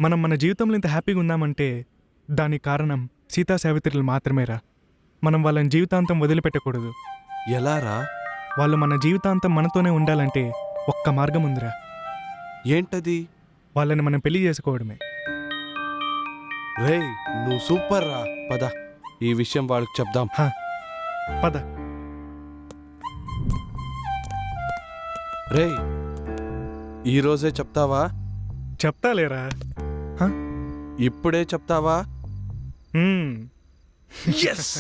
మనం మన జీవితంలో ఇంత హ్యాపీగా ఉన్నామంటే దానికి కారణం సీతా సావిత్రులు మాత్రమేరా. మనం వాళ్ళని జీవితాంతం వదిలిపెట్టకూడదు. ఎలారా? వాళ్ళు మన జీవితాంతం మనతోనే ఉండాలంటే ఒక్క మార్గం ఉందిరా. ఏంటది? వాళ్ళని మనం పెళ్లి చేసుకోవడమే. రేయ్, నువ్వు సూపర్ రా. పద, ఈ విషయం వాళ్ళకి చెప్దాం. పద. రేయ్, ఈరోజే చెప్తావా? చెప్తాలేరా. ఇప్పుడే చెప్తావా? ఎస్.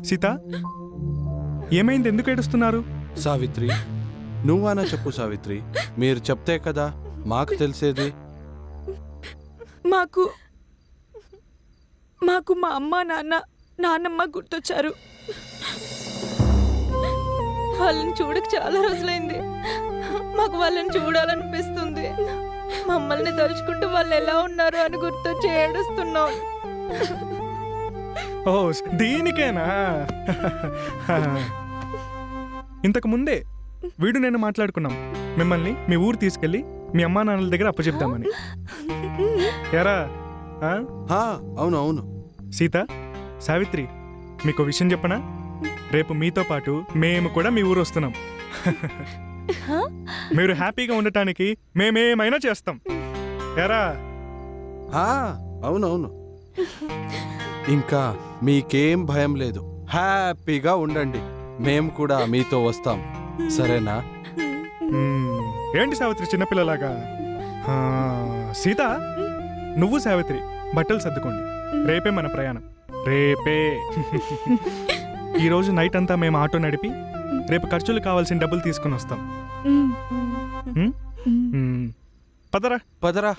సీత, ఏమైంది? ఎందుకు ఏడుస్తున్నారు? సావిత్రి, నువ్వనా చెప్పు సావిత్రి. మీరు చెప్తే కదా మాకు తెలిసేది. మాకు మా అమ్మ నాన్నమ్మ గుర్తొచ్చారు. వాళ్ళని చూడక చాలా రోజులైంది. మాకు వాళ్ళని చూడాలనిపిస్తుంది. మమ్మల్ని తలుచుకుంటూ వాళ్ళు ఎలా ఉన్నారు అని గుర్తొచ్చి ఏడుస్తున్నాం. ఓ, దీనికేనా? ఇంతకు ముందే వీడు నేను మాట్లాడుకున్నాం మిమ్మల్ని మీ ఊరు తీసుకెళ్ళి మీ అమ్మా నాన్నల దగ్గర అప్పచెప్తామని. ఎరా? అవును అవును. సీత, సావిత్రి, మీకు విషయం చెప్పనా? రేపు మీతో పాటు మేము కూడా మీ ఊరు వస్తున్నాం. మీరు హ్యాపీగా ఉండటానికి మేమేమైనా చేస్తాం. ఎరా? అవునవును. ఇంకా మీకేం భయం లేదు, హ్యాపీగా ఉండండి. మేము కూడా మీతో వస్తాం, సరేనా? ఏంటి సావిత్రి చిన్నపిల్లలాగా? సీత, నువ్వు సావిత్రి బట్టలు సర్దుకోండి. రేపే మన ప్రయాణం. రేపే. ఈరోజు నైట్ అంతా మేము ఆటో నడిపి రేపు ఖర్చులు కావాల్సిన డబ్బులు తీసుకుని వస్తాం. పదరా పదరా.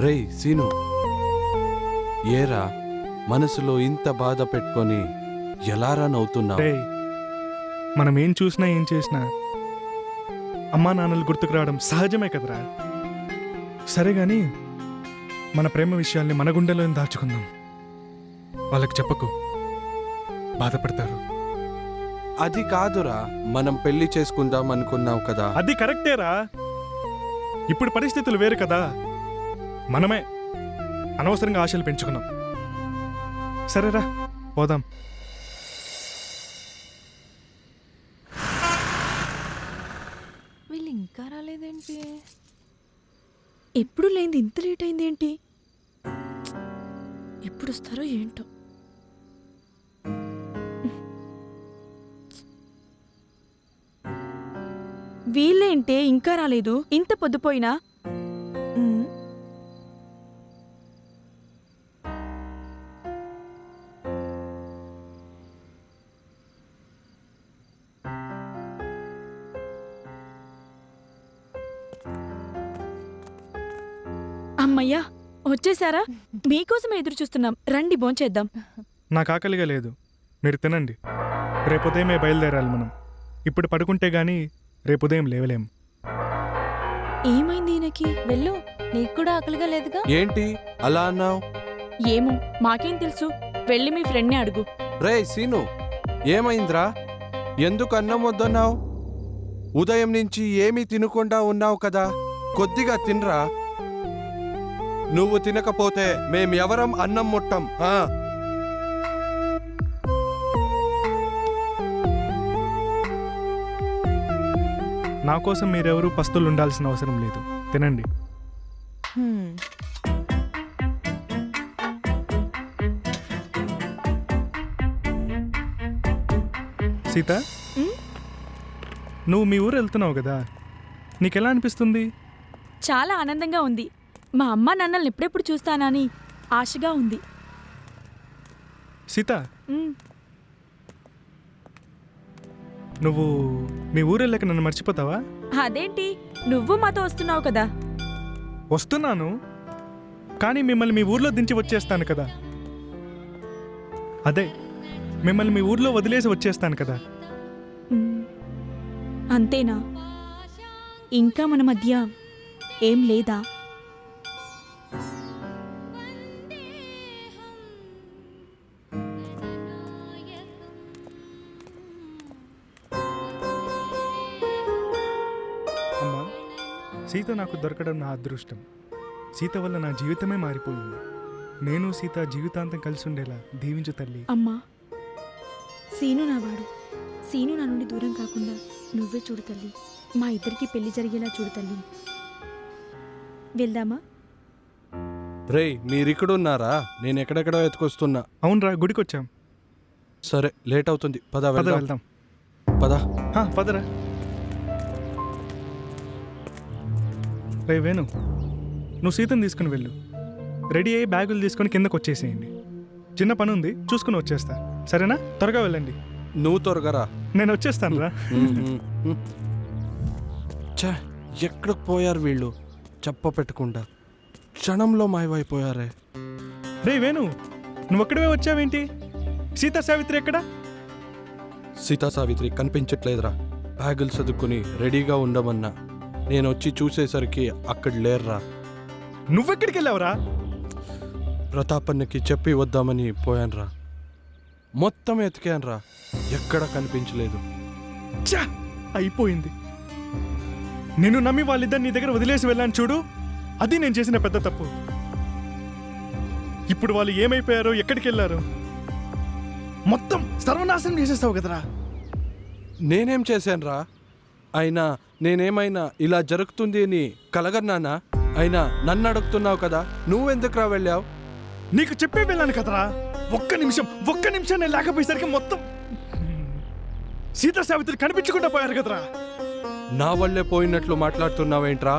రేయ్ సీను, ఏరా మనసులో ఇంత బాధ పెట్టుకొని ఎలారా నవ్వుతున్నా? మనం ఏం చూసినా ఏం చేసినా అమ్మా నాన్నలు గుర్తుకు రావడం సహజమే కదరా. సరే గాని మన ప్రేమ విషయాల్ని మన గుండెలో దాచుకుందాం. వాళ్ళకి చెప్పకు, బాధపడతారు. అది కాదురా, మనం పెళ్లి చేసుకుందాం అనుకున్నావు కదా. అది కరెక్టేరా. ఇప్పుడు పరిస్థితులు వేరు కదా. మనమే అనవసరంగా ఆశలు పెంచుకున్నాం. సరేరా, పోదాం. వీళ్ళు ఇంకా రాలేదేంటి? ఎప్పుడు లేనిది ఇంత లేట్ అయింది ఏంటి? ఎప్పుడు వస్తారో ఏంటో. వీళ్ళేంటే ఇంకా రాలేదు? ఇంత పొద్దుపోయినా. అమ్మయ్యా, వచ్చేసారా? మీకోసం ఎదురు చూస్తున్నాం. రండి, భోంచేద్దాం. నాకు ఆకలిగా లేదు, మీరు తినండి. రేపుదయమే బయలుదేరాలి మనం. ఇప్పుడు పడుకుంటే గాని రేపుదయం లేవలేం. ఏమైంది ఈయనకి? వెళ్ళు, నీకు కూడా ఆకలిగా లేదుగా? ఏంటి అలా అన్నావు? ఏమో, మాకేం తెలుసు. వెళ్ళి మీ ఫ్రెండ్ని అడుగు. రేయ్ సీను, ఏమైందిరా? ఎందుకు అన్నం వద్దన్నావు? ఉదయం నుంచి ఏమీ తినకుండా ఉన్నావు కదా, కొద్దిగా తినరా. నువ్వు తినకపోతే మేమెవరం అన్నం ముట్టం. నా కోసం మీరెవరూ పస్తులు ఉండాల్సిన అవసరం లేదు. తినండి. సీత, నువ్వు మీ ఊరు వెళ్తున్నావు కదా, నీకెలా అనిపిస్తుంది? చాలా ఆనందంగా ఉంది. మా అమ్మ నాన్నల్ని ఎప్పుడెప్పుడు చూస్తానని ఆశగా ఉంది. సీత, నువ్వు మీ ఊరెళ్ళక నన్ను మర్చిపోతావా? అదేంటి, నువ్వు మాతో వస్తున్నావు కదా. వస్తున్నాను, కానీ మిమ్మల్ని మీ ఊర్లో దించి వచ్చేస్తాను కదా. అదే, మిమ్మల్ని మీ ఊర్లో వదిలేసి వచ్చేస్తాను కదా. అంతేనా? ఇంకా మన మధ్య ఏం లేదా? అమ్మా, సీత నాకు దొరకడం నా అదృష్టం. సీత వల్ల నా జీవితమే మారిపోయింది. నేను సీత జీవితాంతం కలిసి ఉండేలా దీవించు తల్లి. అమ్మా, సీను నావాడు. సీను నా నుండి దూరం కాకుండా నువ్వే చూడు తల్లి. మా ఇద్దరికి పెళ్లి జరిగేలా చూడు తల్లి. వెళ్దామా? రేయ్ మీరిక్కడున్నారా? నేను ఎక్కడెక్కడో ఎత్తుకొస్తున్నా. అవునరా, గుడికి వచ్చాం. సరే లేట్ అవుతుంది, పద పద వెళ్దాం. వెళ్దాం. పద. పదరా. రే వేణు, నువ్వు సీతను తీసుకుని వెళ్ళు. రెడీ అయ్యి బ్యాగులు తీసుకొని కిందకు వచ్చేసేయండి. చిన్న పని ఉంది, చూసుకుని వచ్చేస్తా. సరేనా? త్వరగా వెళ్ళండి. నువ్వు త్వరగా రా. నేను వచ్చేస్తాను రా. ఛే, ఎక్కడికి పోయారు వీళ్ళు? చెప్ప పెట్టకుండా క్షణంలో మాయమైపోయారే. రే వేణు, నువ్వు ఒక్కడే వచ్చావేంటి? సీతా సావిత్రి ఎక్కడా? సీతా సావిత్రి కనిపించట్లేదురా. బ్యాగులు చదువుకుని రెడీగా ఉండమన్నా. నేను వచ్చి చూసేసరికి అక్కడ లేర్రా. నువ్వెక్కడికి వెళ్ళావురా? ప్రతాపన్నకి చెప్పి వద్దామని పోయాన్రా. మొత్తం ఎతికాన్రా, ఎక్కడ కనిపించలేదు. ఛా, అయిపోయింది. నేను నమ్మి వాళ్ళిద్దరు నీ దగ్గర వదిలేసి వెళ్ళాను చూడు, అది నేను చేసిన పెద్ద తప్పు. ఇప్పుడు వాళ్ళు ఏమైపోయారో, ఎక్కడికి వెళ్ళారో మొత్తం సర్వనాశనం చేసేస్తావు కదరా. నేనేం చేశాన్రా? అయినా నేనేమైనా ఇలా జరుగుతుంది అని కలగన్నానా? అయినా నన్ను అడుగుతున్నావు కదా, నువ్వెందుకురా వెళ్ళావు? నీకు చెప్పే వెళ్ళాను కదరా. ఒక్క నిమిషం నేను లేకపోయేసరికి మొత్తం సీతా సావిత్రి కనిపించకుండా పోయారు కదరా. నా వల్లే పోయినట్లు మాట్లాడుతున్నావేంట్రా?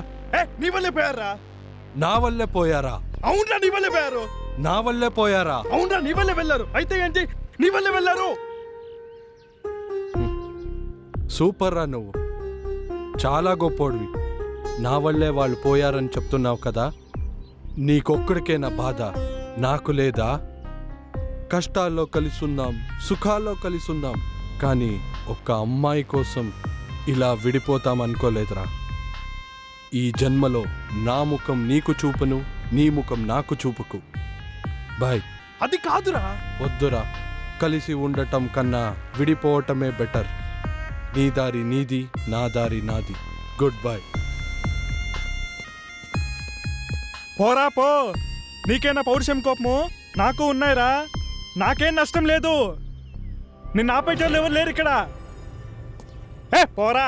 నీ వల్లే పోయారా? నా వల్లే పోయారా? అవునరా, నీ వల్లే పోయారు. నా వల్లే పోయారా? అవునరా, నీ వల్లే వెళ్ళారు. అయితే ఏంటి, నీ వల్లే వెళ్ళారు. సూపర్ రా, నువ్వు చాలా గొప్పోడివి. నా వల్లే వాళ్ళు పోయారని చెప్తున్నావు కదా. నీకొక్కడికే నా బాధ, నాకు లేదా? కష్టాల్లో కలిసుందాం, సుఖాల్లో కలిసుందాం, కానీ ఒక్క అమ్మాయి కోసం ఇలా విడిపోతామనుకోలేదురా. ఈ జన్మలో నా ముఖం నీకు చూపును, నీ ముఖం నాకు చూపుకు. బాయ్. అది కాదురా. వద్దురా, కలిసి ఉండటం కన్నా విడిపోవటమే బెటర్. నీ దారి నీది, నా దారి నాది. Good bye. పోరా పో. నీకేనా పౌరుషం, కోపము? నాకు ఉన్నాయిరా. నాకేం నష్టం లేదు. నిన్ను ఆపేటోళ్ళు ఎవరు లేరు ఇక్కడ. పోరా.